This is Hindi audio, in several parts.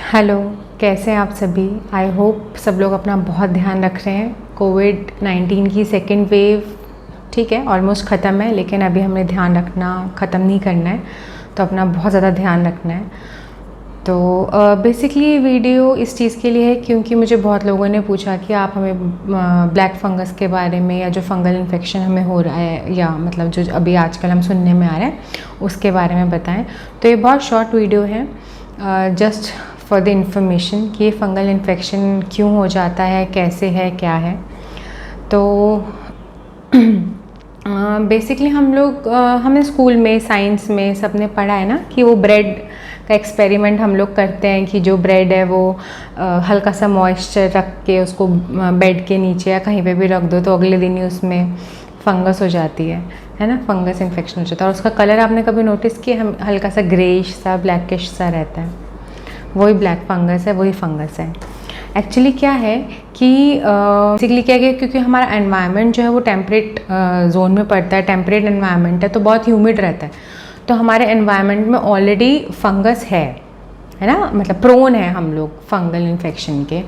हेलो, कैसे हैं आप सभी। आई होप सब लोग अपना बहुत ध्यान रख रहे हैं। कोविड-19 की सेकेंड वेव ठीक है ऑलमोस्ट ख़त्म है, लेकिन अभी हमें ध्यान रखना ख़त्म नहीं करना है, तो अपना बहुत ज़्यादा ध्यान रखना है। तो बेसिकली वीडियो इस चीज़ के लिए है क्योंकि मुझे बहुत लोगों ने पूछा कि आप हमें ब्लैक फंगस के बारे में या जो फंगल इन्फेक्शन हमें हो रहा है या मतलब जो अभी आजकल हम सुनने में आ रहा है उसके बारे में बताएं। तो ये बहुत शॉर्ट वीडियो है, जस्ट फॉर द इंफॉर्मेशन कि ये फंगल इन्फेक्शन क्यों हो जाता है, कैसे है, क्या है। तो बेसिकली हम लोग हमने स्कूल में साइंस में सबने पढ़ा है ना कि वो ब्रेड का एक्सपेरिमेंट हम लोग करते हैं कि जो ब्रेड है वो हल्का सा मॉइस्चर रख के उसको बेड के नीचे या कहीं पे भी रख दो तो अगले दिन ही उसमें फंगस हो जाती है ना, फंगस इन्फेक्शन हो जाता है। और उसका कलर आपने कभी नोटिस किया, हम हल्का सा ग्रेइश सा ब्लैकिश सा रहता है, वही ब्लैक फंगस है, वही फंगस है। एक्चुअली क्या है कि बेसिकली क्या है, क्योंकि हमारा एनवायरनमेंट जो है वो टेम्परेट जोन में पड़ता है, टेम्परेट एनवायरनमेंट है, तो बहुत ह्यूमिड रहता है। तो हमारे एनवायरनमेंट में ऑलरेडी फंगस है ना, मतलब प्रोन है हम लोग फंगल इन्फेक्शन के।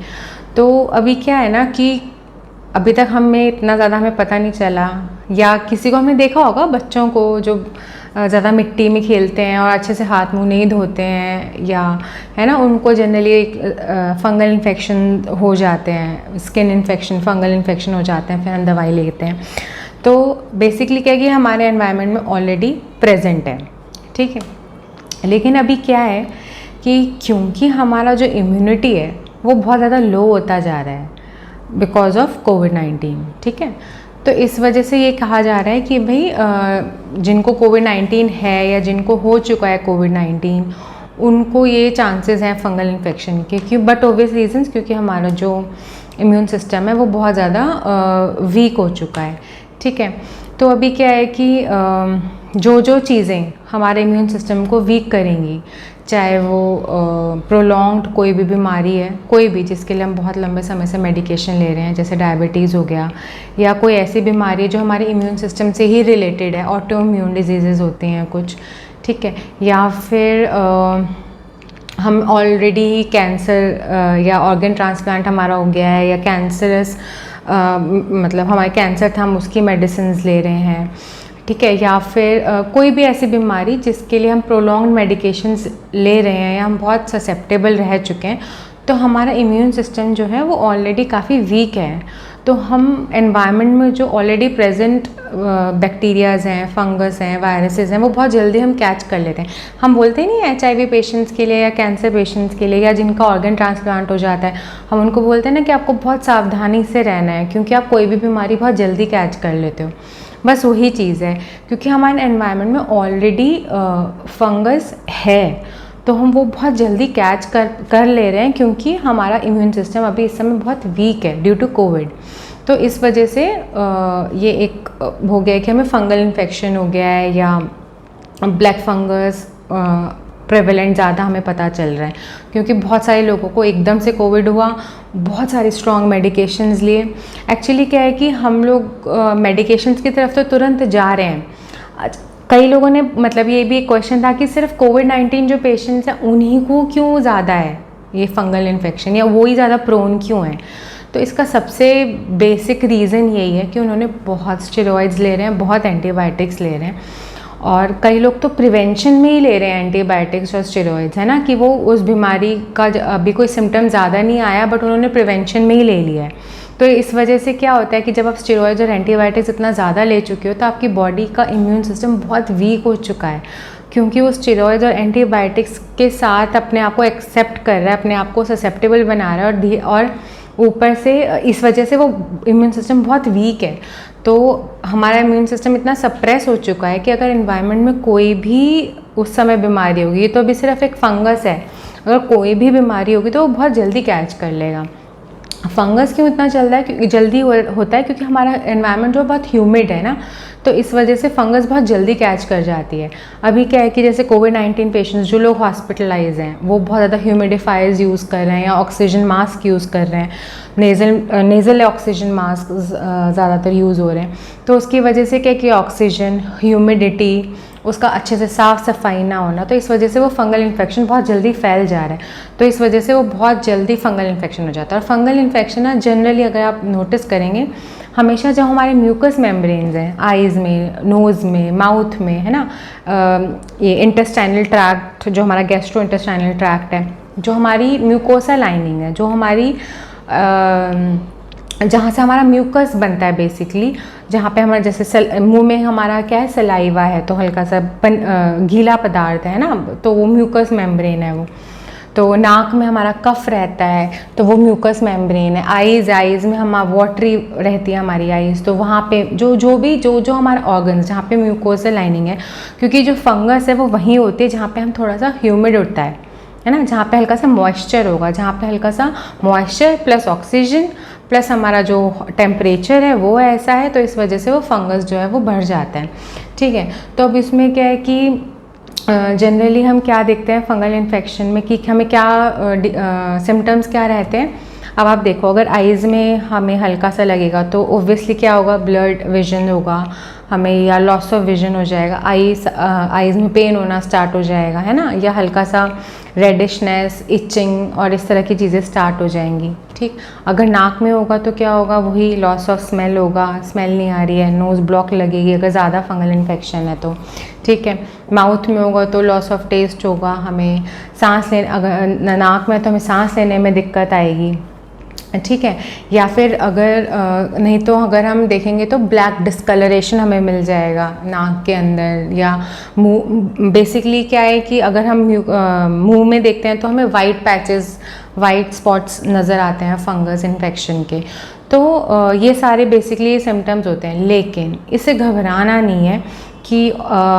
तो अभी क्या है ना कि अभी तक हमें इतना ज़्यादा हमें पता नहीं चला, या किसी को हमने देखा होगा बच्चों को जो ज़्यादा मिट्टी में खेलते हैं और अच्छे से हाथ मुंह नहीं धोते हैं, या है ना, उनको जनरली फंगल इन्फेक्शन हो जाते हैं, स्किन इन्फेक्शन, फंगल इन्फेक्शन हो जाते हैं, फिर हम दवाई लेते हैं। तो बेसिकली क्या है कि हमारे एनवायरनमेंट में ऑलरेडी प्रेजेंट है, ठीक है। लेकिन अभी क्या है कि क्योंकि हमारा जो इम्यूनिटी है वो बहुत ज़्यादा लो होता जा रहा है बिकॉज ऑफ कोविड-19, ठीक है। तो इस वजह से ये कहा जा रहा है कि भाई जिनको कोविड-19 है या जिनको हो चुका है कोविड-19 उनको ये चांसेस हैं फंगल इन्फेक्शन के, क्यों, बट ऑब्वियस रीजंस, क्योंकि हमारा जो इम्यून सिस्टम है वो बहुत ज़्यादा वीक हो चुका है, ठीक है। तो अभी क्या है कि जो चीज़ें हमारे इम्यून सिस्टम को वीक करेंगी, चाहे वो प्रोलॉन्ग्ड कोई भी बीमारी है, कोई भी जिसके लिए हम बहुत लंबे समय से मेडिकेशन ले रहे हैं, जैसे डायबिटीज़ हो गया, या कोई ऐसी बीमारी है जो हमारे इम्यून सिस्टम से ही रिलेटेड है, ऑटो इम्यून डिजीज़ेज़ होती हैं कुछ, ठीक है। या फिर हम ऑलरेडी ही कैंसर या ऑर्गन ट्रांसप्लांट हमारा हो गया है, या कैंसरस मतलब हमारे कैंसर था, हम उसकी मेडिसिन ले रहे हैं, ठीक है। या फिर कोई भी ऐसी बीमारी जिसके लिए हम प्रोलॉन्ग्ड मेडिकेशंस ले रहे हैं या हम बहुत ससेप्टेबल रह चुके हैं, तो हमारा इम्यून सिस्टम जो है वो ऑलरेडी काफ़ी वीक है। तो हम एनवायरनमेंट में जो ऑलरेडी प्रेजेंट बैक्टीरियाज़ हैं, फंगस हैं, वायरसेस हैं, वो बहुत जल्दी हम कैच कर लेते हैं। हम बोलते ही नहीं HIV पेशेंट्स के लिए या कैंसर पेशेंट्स के लिए या जिनका ऑर्गन ट्रांसप्लांट हो जाता है, हम उनको बोलते हैं ना कि आपको बहुत सावधानी से रहना है क्योंकि आप कोई भी बीमारी बहुत जल्दी कैच कर लेते हो। बस वही चीज़ है, क्योंकि हमारे एनवायरनमेंट में ऑलरेडी फंगस है, तो हम वो बहुत जल्दी कैच कर ले रहे हैं क्योंकि हमारा इम्यून सिस्टम अभी इस समय बहुत वीक है ड्यू टू कोविड। तो इस वजह से ये एक हो गया कि हमें फंगल इन्फेक्शन हो गया है या ब्लैक फंगस प्रेवलेंट ज़्यादा हमें पता चल रहा है, क्योंकि बहुत सारे लोगों को एकदम से कोविड हुआ, बहुत सारे स्ट्रॉन्ग मेडिकेशंस लिए। एक्चुअली क्या है कि हम लोग मेडिकेशंस की तरफ तो तुरंत जा रहे हैं। कई लोगों ने, मतलब ये भी एक क्वेश्चन था कि सिर्फ कोविड-19 जो पेशेंट्स हैं उन्हीं को क्यों ज़्यादा है ये फंगल इन्फेक्शन, या वो ही ज़्यादा प्रोन क्यों है। तो इसका सबसे बेसिक रीज़न यही है कि उन्होंने बहुत स्टेरॉइड्स ले रहे हैं, बहुत एंटीबायोटिक्स ले रहे हैं, और कई लोग तो प्रिवेंशन में ही ले रहे हैं एंटीबायोटिक्स और स्टेरॉइड्स, है ना, कि वो उस बीमारी का अभी कोई सिम्टम ज़्यादा नहीं आया बट उन्होंने प्रिवेंशन में ही ले लिया है। तो इस वजह से क्या होता है कि जब आप स्टेरॉइड्स और एंटीबायोटिक्स इतना ज़्यादा ले चुके हो तो आपकी बॉडी का इम्यून सिस्टम बहुत वीक हो चुका है, क्योंकि वो स्टेरॉइड्स और एंटीबायोटिक्स के साथ अपने आप को एक्सेप्ट कर रहा है, अपने आप को ससेप्टेबल बना रहा है, और ऊपर से इस वजह से वो इम्यून सिस्टम बहुत वीक है। तो हमारा इम्यून सिस्टम इतना सप्रेस हो चुका है कि अगर एनवायरनमेंट में कोई भी उस समय बीमारी होगी, तो अभी सिर्फ एक फंगस है, अगर कोई भी बीमारी होगी तो वो बहुत जल्दी कैच कर लेगा। फंगस क्यों इतना चल रहा है, क्योंकि जल्दी होता है क्योंकि हमारा एनवायरनमेंट जो बहुत ह्यूमिड है ना, तो इस वजह से फंगस बहुत जल्दी कैच कर जाती है। अभी क्या है कि जैसे कोविड-19 पेशेंट्स जो लोग हॉस्पिटलाइज हैं वो बहुत ज़्यादा ह्यूमिडिफायर्स यूज़ कर रहे हैं या ऑक्सीजन मास्क यूज़ कर रहे हैं, नेज़ल ऑक्सीजन मास्क ज़्यादातर यूज़ हो रहे हैं। तो उसकी वजह से क्या कि ऑक्सीजन, ह्यूमिडिटी उसका अच्छे से साफ़ सफाई ना होना, तो इस वजह से वो फंगल इन्फेक्शन बहुत जल्दी फैल जा रहा है। तो इस वजह से वो बहुत जल्दी फंगल इन्फेक्शन हो जाता है। और फंगल इन्फेक्शन ना जनरली अगर आप नोटिस करेंगे, हमेशा जो हमारे म्यूकस मेम्ब्रेन्स हैं, आइज़ में, नोज़ में, माउथ में, है ना, ये इंटेस्टाइनल ट्रैक्ट, जो हमारा गैस्ट्रो इंटेस्टाइनल ट्रैक्ट है, जो हमारी म्यूकोसा लाइनिंग है, जो हमारी जहाँ से हमारा म्यूकस बनता है बेसिकली, जहाँ पे हमारा जैसे मुंह में हमारा क्या है, सलाइवा है, तो हल्का सा गीला पदार्थ है ना, तो वो म्यूकस मेम्ब्रेन है वो। तो नाक में हमारा कफ रहता है, तो वो म्यूकस मेम्ब्रेन है। आइज़ में हम वाटरी रहती है हमारी आइज़, तो वहाँ पे जो हमारा ऑर्गन्स जहाँ पे म्यूकोसा लाइनिंग है, क्योंकि जो फंगस है वो वहीं होती है जहाँ पे हम थोड़ा सा ह्यूमिड होता है ना, जहाँ पे हल्का सा मॉइस्चर होगा, जहाँ पे हल्का सा मॉइस्चर प्लस ऑक्सीजन प्लस हमारा जो टेम्परेचर है वो ऐसा है, तो इस वजह से वो फंगस जो है वो बढ़ जाता है। ठीक है, तो अब इसमें क्या है कि जनरली हम क्या देखते हैं फंगल इन्फेक्शन में कि हमें क्या सिम्टम्स क्या रहते हैं। अब आप देखो, अगर आइज़ में हमें हल्का सा लगेगा तो ओब्वियसली क्या होगा, ब्लड विजन होगा हमें, या लॉस ऑफ विजन हो जाएगा, आइज़ में पेन होना स्टार्ट हो जाएगा, है ना, या हल्का सा रेडिशनेस, इचिंग और इस तरह की चीज़ें स्टार्ट हो जाएंगी। ठीक, अगर नाक में होगा तो क्या होगा, वही लॉस ऑफ स्मेल होगा, स्मेल नहीं आ रही है, नोज़ ब्लॉक लगेगी अगर ज़्यादा फंगल इन्फेक्शन है तो। ठीक है, माउथ में होगा तो लॉस ऑफ टेस्ट होगा, हमें सांस लेने, अगर नाक में तो हमें सांस लेने में दिक्कत आएगी। ठीक है, या फिर अगर नहीं तो अगर हम देखेंगे तो ब्लैक डिस्कलरेशन हमें मिल जाएगा नाक के अंदर, या मुंह, बेसिकली क्या है कि अगर हम मुंह में देखते हैं तो हमें वाइट पैचेस, वाइट स्पॉट्स नज़र आते हैं फंगस इन्फेक्शन के। तो ये सारे बेसिकली सिम्टम्स होते हैं, लेकिन इससे घबराना नहीं है कि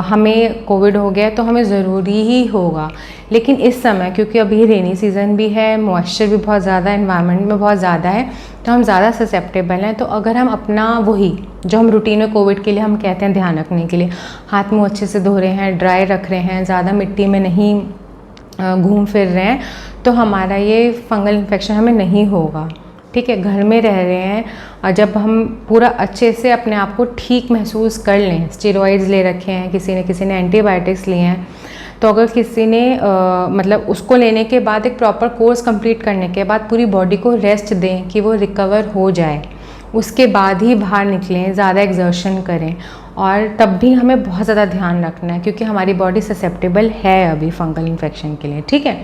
हमें कोविड हो गया तो हमें ज़रूरी ही होगा। लेकिन इस समय क्योंकि अभी रेनी सीज़न भी है, मॉइस्चर भी बहुत ज़्यादा एनवायरनमेंट में बहुत ज़्यादा है, तो हम ज़्यादा ससेप्टेबल हैं। तो अगर हम अपना वही जो हम रूटीन में कोविड के लिए हम कहते हैं ध्यान रखने के लिए, हाथ मुँह अच्छे से धो रहे हैं, ड्राई रख रहे हैं, ज़्यादा मिट्टी में नहीं घूम फिर रहे हैं, तो हमारा ये फंगल इन्फेक्शन हमें नहीं होगा। ठीक है, घर में रह रहे हैं और जब हम पूरा अच्छे से अपने आप को ठीक महसूस कर लें, स्टेरॉइड्स ले रखे हैं, किसी ने एंटीबायोटिक्स लिए हैं, तो अगर किसी ने मतलब उसको लेने के बाद एक प्रॉपर कोर्स कंप्लीट करने के बाद पूरी बॉडी को रेस्ट दें कि वो रिकवर हो जाए, उसके बाद ही बाहर निकलें, ज़्यादा एक्सर्शन करें। और तब भी हमें बहुत ज़्यादा ध्यान रखना है क्योंकि हमारी बॉडी ससेप्टेबल है अभी फंगल इन्फेक्शन के लिए। ठीक है,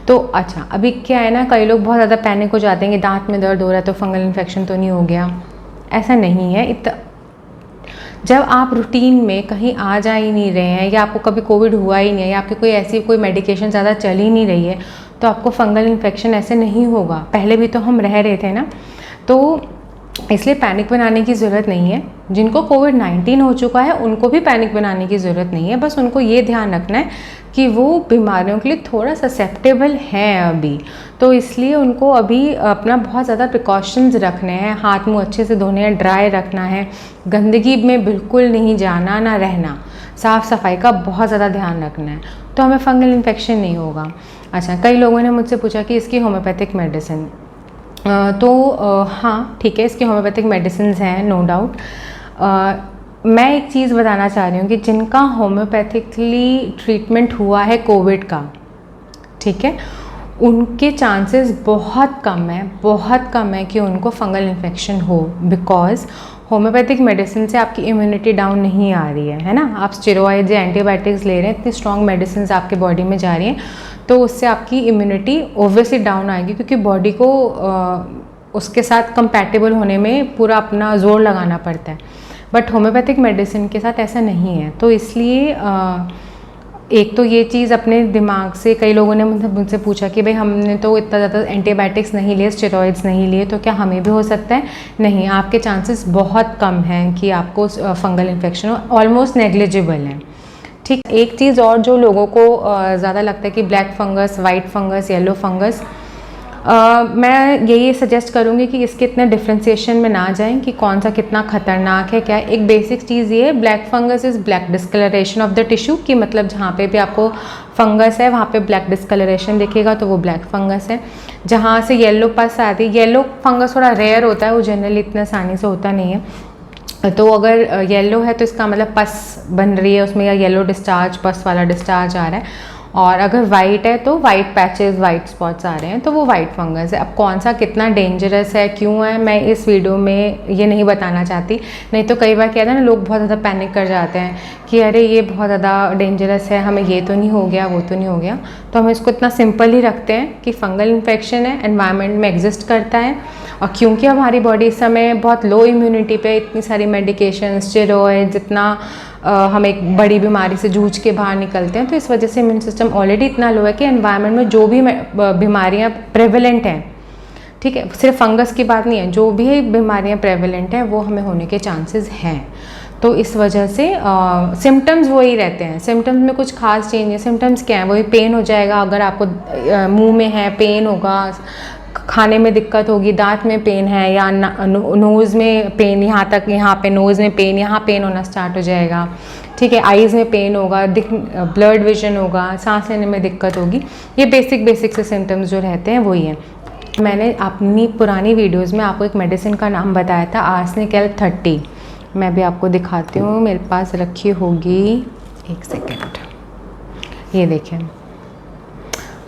तो अच्छा, अभी क्या है ना, कई लोग बहुत ज़्यादा पैनिक हो जाते हैं कि दांत में दर्द हो रहा है तो फंगल इन्फेक्शन तो नहीं हो गया। ऐसा नहीं है। जब आप रूटीन में कहीं आ जा ही नहीं रहे हैं, या आपको कभी कोविड हुआ ही नहीं है, या आपकी कोई ऐसी कोई मेडिकेशन ज़्यादा चल ही नहीं रही है, तो आपको फंगल इन्फेक्शन ऐसे नहीं होगा। पहले भी तो हम रह रहे थे ना, तो इसलिए पैनिक बनाने की ज़रूरत नहीं है। जिनको कोविड-19 हो चुका है उनको भी पैनिक बनाने की ज़रूरत नहीं है। बस उनको ये ध्यान रखना है कि वो बीमारियों के लिए थोड़ा ससेप्टेबल हैं अभी, तो इसलिए उनको अभी अपना बहुत ज़्यादा प्रिकॉशंस रखने हैं, हाथ मुंह अच्छे से धोने हैं, ड्राई रखना है, गंदगी में बिल्कुल नहीं जाना ना रहना, साफ़ सफाई का बहुत ज़्यादा ध्यान रखना है, तो हमें फंगल इन्फेक्शन नहीं होगा। अच्छा, कई लोगों ने मुझसे पूछा कि इसकी होम्योपैथिक मेडिसिन, तो हाँ ठीक है, इसकी होम्योपैथिक मेडिसिन हैं, नो डाउट। मैं एक चीज़ बताना चाह रही हूँ कि जिनका होम्योपैथिकली ट्रीटमेंट हुआ है कोविड का, ठीक है, उनके चांसेस बहुत कम है कि उनको फंगल इन्फेक्शन हो, बिकॉज होम्योपैथिक मेडिसिन से आपकी इम्यूनिटी डाउन नहीं आ रही है ना। आप स्टेरॉइड्स या एंटीबायोटिक्स ले रहे हैं, इतनी स्ट्रॉन्ग मेडिसिन आपके बॉडी में जा रही हैं, तो उससे आपकी इम्यूनिटी ओब्वियसली डाउन आएगी क्योंकि बॉडी को उसके साथ कंपैटिबल होने में पूरा अपना जोर लगाना पड़ता है। बट होम्योपैथिक मेडिसिन के साथ ऐसा नहीं है, तो इसलिए एक तो ये चीज़ अपने दिमाग से, कई लोगों ने मुझसे पूछा कि भाई हमने तो इतना ज़्यादा एंटीबायोटिक्स नहीं लिए, स्टेरॉइड्स नहीं लिए, तो क्या हमें भी हो सकता है? नहीं, आपके चांसेस बहुत कम हैं कि आपको फंगल इन्फेक्शन हो, ऑलमोस्ट नेग्लिजिबल है। ठीक, एक चीज़ और जो लोगों को ज़्यादा लगता है कि black fungus, white fungus, yellow fungus, मैं यही सजेस्ट करूँगी कि इसके इतने डिफ्रेंसिएशन में ना जाएं कि कौन सा कितना खतरनाक है क्या। एक बेसिक चीज़ ये है, black fungus is black discolouration of the tissue, कि मतलब जहाँ पे भी आपको फंगस है वहाँ पे ब्लैक डिस्कलरेशन दिखेगा तो वो ब्लैक फंगस है। जहाँ से येलो पस आती है, येलो फंगस थोड़ा रेयर होता है, वो जनरली इतना आसानी से होता नहीं है, तो अगर येलो है तो इसका मतलब पस बन रही है उसमें, या येलो डिस्चार्ज, पस वाला डिस्चार्ज आ रहा है। और अगर वाइट है तो वाइट पैचेस, वाइट स्पॉट्स आ रहे हैं, तो वो वाइट फंगस है। अब कौन सा कितना डेंजरस है, क्यों है, मैं इस वीडियो में ये नहीं बताना चाहती। नहीं तो कई बार क्या है ना, लोग बहुत ज़्यादा पैनिक कर जाते हैं कि अरे ये बहुत ज़्यादा डेंजरस है, हमें ये तो नहीं हो गया, वो तो नहीं हो गया। तो हम इसको इतना सिंपल ही रखते हैं कि फंगल इन्फेक्शन है, एनवायरनमेंट में एग्जिस्ट करता है। और क्योंकि हमारी बॉडी इस समय बहुत लो इम्यूनिटी पे, इतनी सारी मेडिकेशन, स्टेरॉइड्स, जितना हम एक बड़ी बीमारी से जूझ के बाहर निकलते हैं, तो इस वजह से इम्यून सिस्टम ऑलरेडी इतना लो है कि एनवायरनमेंट में जो भी बीमारियां प्रेवलेंट हैं, ठीक है, सिर्फ फंगस की बात नहीं है, जो भी बीमारियां प्रेवलेंट हैं वो हमें होने के चांसेस हैं। तो इस वजह से सिम्टम्स वही रहते हैं, सिम्टम्स में कुछ खास चेंज है। सिम्टम्स क्या है, वही पेन हो जाएगा, अगर आपको मुंह में है पेन होगा, खाने में दिक्कत होगी, दांत में पेन है, या नोज़ में पेन, यहाँ तक, यहाँ पे नोज़ में पेन, यहाँ पेन होना स्टार्ट हो जाएगा, ठीक है, आईज़ में पेन होगा, ब्लड विजन होगा, सांस लेने में दिक्कत होगी। ये बेसिक से सिम्टम्स जो रहते हैं वही हैं। मैंने अपनी पुरानी वीडियोज़ में आपको एक मेडिसिन का नाम बताया था, आर्सेनिक एल्प 30। मैं भी आपको दिखाती हूँ, मेरे पास रखी होगी, एक सेकेंड, ये देखें,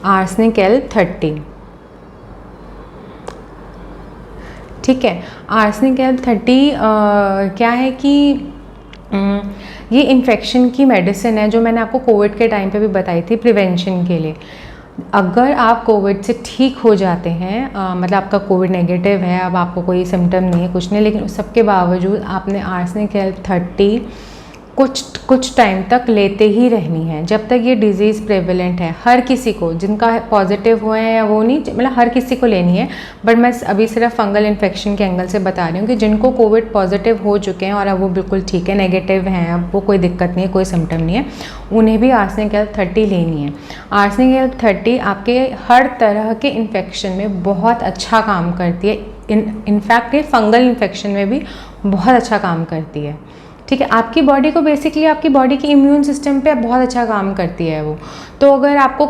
आर्सेनिक एल्प 30, ठीक है। आर्सेनिक एल्प 30 क्या है कि ये इन्फेक्शन की मेडिसिन है, जो मैंने आपको कोविड के टाइम पे भी बताई थी, प्रिवेंशन के लिए। अगर आप कोविड से ठीक हो जाते हैं, मतलब आपका कोविड नेगेटिव है, अब आपको कोई सिम्टम नहीं है, कुछ नहीं, लेकिन उस सब के बावजूद आपने आर्सेनिक एल्प 30 कुछ टाइम तक लेते ही रहनी है, जब तक ये डिज़ीज़ प्रेवलेंट है। हर किसी को, जिनका पॉजिटिव हुए हैं या वो नहीं, मतलब हर किसी को लेनी है। बट मैं अभी सिर्फ फंगल इन्फेक्शन के एंगल से बता रही हूँ कि जिनको कोविड पॉजिटिव हो चुके हैं और अब वो बिल्कुल ठीक है, नेगेटिव हैं, अब वो कोई दिक्कत नहीं है, कोई सिम्टम नहीं है, उन्हें भी आर्सेनिक एल्प 30 लेनी है। आर्सेनिक एल्प 30 आपके हर तरह के इन्फेक्शन में बहुत अच्छा काम करती है। इनफैक्ट ये फंगल इन्फेक्शन में भी बहुत अच्छा काम करती है, ठीक है। आपकी बॉडी को बेसिकली, आपकी बॉडी के इम्यून सिस्टम पे बहुत अच्छा काम करती है वो। तो अगर आपको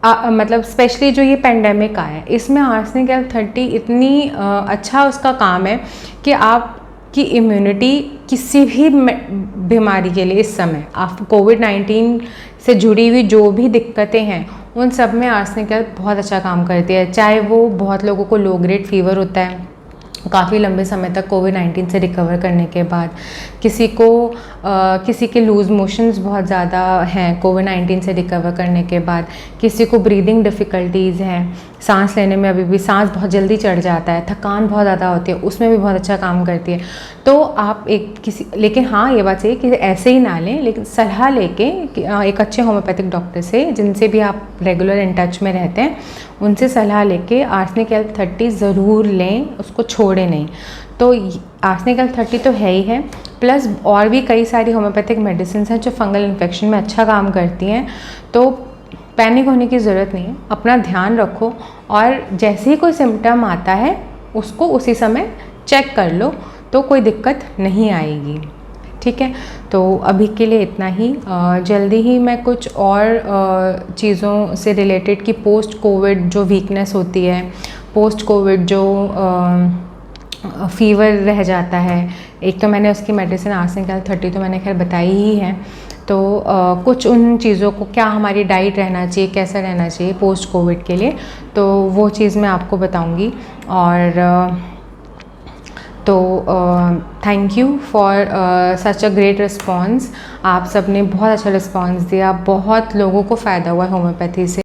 मतलब स्पेशली जो ये पेंडेमिक आया है, इसमें आर्सेनिक एल्प 30 इतनी अच्छा उसका काम है कि आपकी इम्यूनिटी किसी भी बीमारी के लिए इस समय, आप कोविड-19 से जुड़ी हुई जो भी दिक्कतें हैं, उन सब में आर्सेनिक एल्प बहुत अच्छा काम करती है। चाहे वो बहुत लोगों को लो ग्रेड फीवर होता है, काफ़ी लंबे समय तक कोविड-19 से रिकवर करने के बाद, किसी के लूज़ मोशंस बहुत ज़्यादा हैं कोविड-19 से रिकवर करने के बाद, किसी को ब्रीदिंग डिफ़िकल्टीज़ हैं, सांस लेने में अभी भी सांस बहुत जल्दी चढ़ जाता है, थकान बहुत ज़्यादा होती है, उसमें भी बहुत अच्छा काम करती है। तो आप लेकिन हाँ, ये बात सही है कि ऐसे ही ना लें, लेकिन सलाह लेके एक अच्छे होम्योपैथिक डॉक्टर से, जिनसे भी आप रेगुलर इन टच में रहते हैं, उनसे सलाह लेके आर्सेनिक एल्प 30 ज़रूर लें, उसको छोड़ें नहीं। तो आर्सेनिक एल्प 30 तो है ही है, प्लस और भी कई सारी होम्योपैथिक मेडिसिन हैं जो फंगल इन्फेक्शन में अच्छा काम करती हैं। तो पैनिक होने की ज़रूरत नहीं है, अपना ध्यान रखो, और जैसे ही कोई सिम्टम आता है उसको उसी समय चेक कर लो, तो कोई दिक्कत नहीं आएगी, ठीक है। तो अभी के लिए इतना ही। जल्दी ही मैं कुछ और चीज़ों से रिलेटेड कि पोस्ट कोविड जो वीकनेस होती है, पोस्ट कोविड जो फीवर रह जाता है, एक तो मैंने उसकी मेडिसिन आर्सेनिक एल्प 30 तो मैंने खैर बताई ही है। तो कुछ उन चीज़ों को, क्या हमारी डाइट रहना चाहिए, कैसा रहना चाहिए पोस्ट कोविड के लिए, तो वो चीज़ मैं आपको बताऊंगी। और तो thank you for such a great response. आप सब ने बहुत अच्छा रिस्पॉन्स दिया, बहुत लोगों को फ़ायदा हुआ होम्योपैथी से।